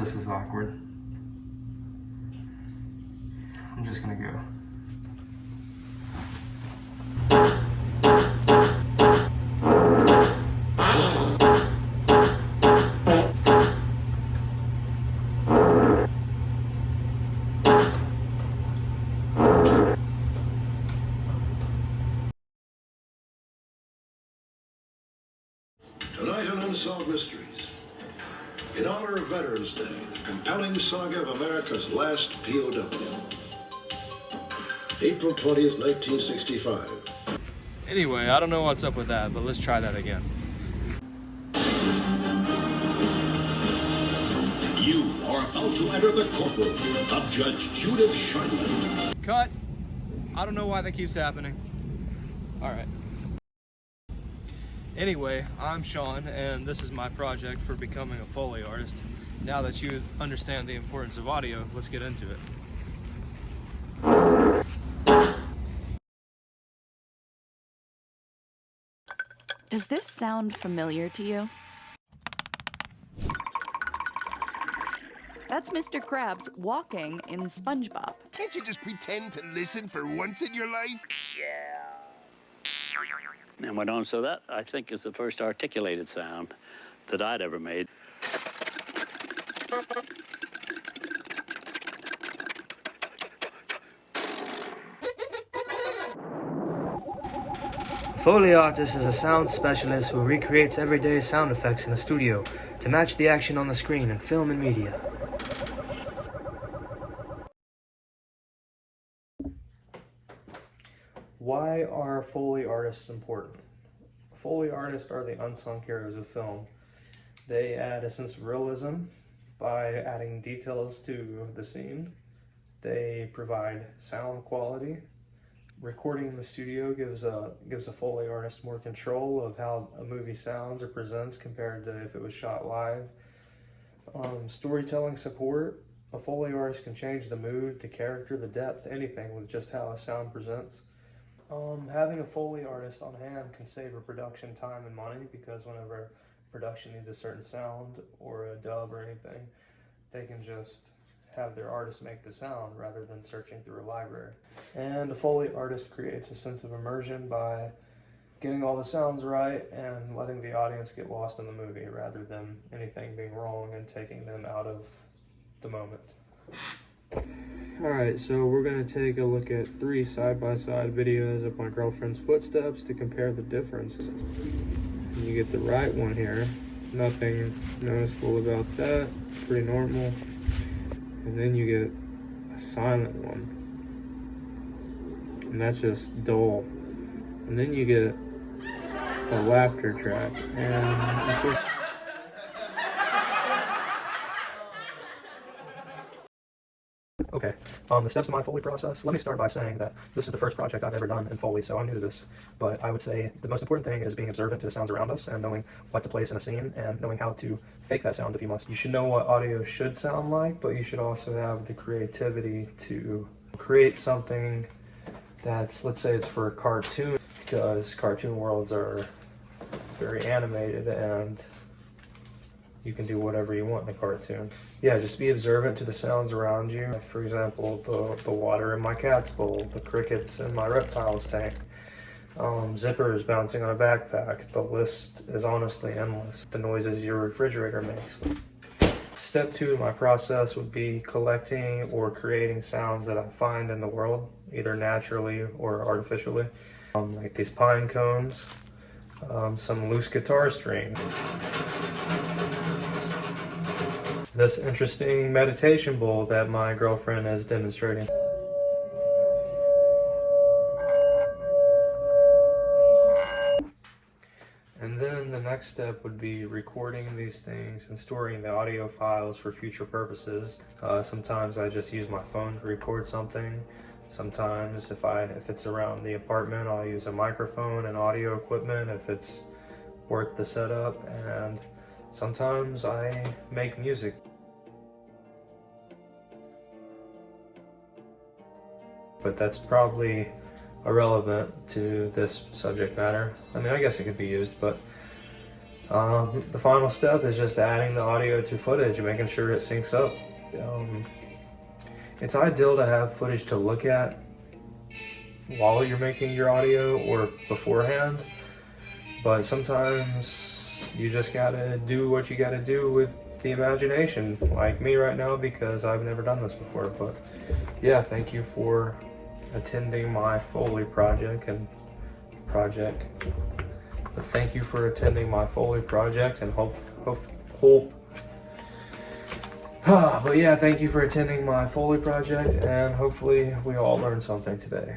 this is awkward. I'm just gonna go. Tonight on Unsolved Mysteries, in honor of Veterans Day, the compelling saga of America's last POW. April 20th, 1965. Anyway, I don't know what's up with that, but let's try that again. You are about to enter the courtroom of Judge Judith Scheinman. Cut! I don't know why that keeps happening. Alright. Anyway, I'm Sean, and this is my project for becoming a Foley artist. Now that you understand the importance of audio, let's get into it. Does this sound familiar to you? That's Mr. Krabs walking in SpongeBob. Can't you just pretend to listen for once in your life? And went on, so that, I think, is the first articulated sound that I'd ever made. Foley artist is a sound specialist who recreates everyday sound effects in a studio to match the action on the screen in film and media. Why are Foley artists important? Foley artists are the unsung heroes of film. They add a sense of realism by adding details to the scene. They provide sound quality. Recording in the studio gives a Foley artist more control of how a movie sounds or presents compared to if it was shot live. Storytelling support. A Foley artist can change the mood, the character, the depth, anything with just how a sound presents. Having a Foley artist on hand can save a production time and money, because whenever production needs a certain sound or a dub or anything, they can just have their artist make the sound rather than searching through a library. And a Foley artist creates a sense of immersion by getting all the sounds right and letting the audience get lost in the movie rather than anything being wrong and taking them out of the moment. Alright, so we're going to take a look at 3 side-by-side videos of my girlfriend's footsteps to compare the differences. You get the right one here. Nothing noticeable about that. Pretty normal. And then you get a silent one. And that's just dull. And then you get a laughter track. And okay, the steps of my Foley process. Let me start by saying that this is the first project I've ever done in Foley, so I'm new to this. But I would say the most important thing is being observant to the sounds around us and knowing what to place in a scene and knowing how to fake that sound if you must. You should know what audio should sound like, but you should also have the creativity to create something that's, let's say it's for a cartoon, because cartoon worlds are very animated and you can do whatever you want in a cartoon. Yeah, just be observant to the sounds around you. For example, the water in my cat's bowl, the crickets in my reptile's tank, zippers bouncing on a backpack. The list is honestly endless. The noises your refrigerator makes. Step 2 in my process would be collecting or creating sounds that I find in the world, either naturally or artificially. Like these pine cones, some loose guitar strings, this interesting meditation bowl that my girlfriend is demonstrating. And then the next step would be recording these things and storing the audio files for future purposes. Sometimes I just use my phone to record something. Sometimes if it's around the apartment, I'll use a microphone and audio equipment if it's worth the setup. And sometimes I make music. But that's probably irrelevant to this subject matter. I mean, I guess it could be used, but The final step is just adding the audio to footage and making sure it syncs up. It's ideal to have footage to look at while you're making your audio or beforehand, but sometimes you just gotta do what you gotta do with the imagination, like me right now, because I've never done this before. But yeah, thank you for attending my Foley project and thank you for attending my Foley project and hope. But yeah, thank you for attending my Foley project, and hopefully we all learned something today.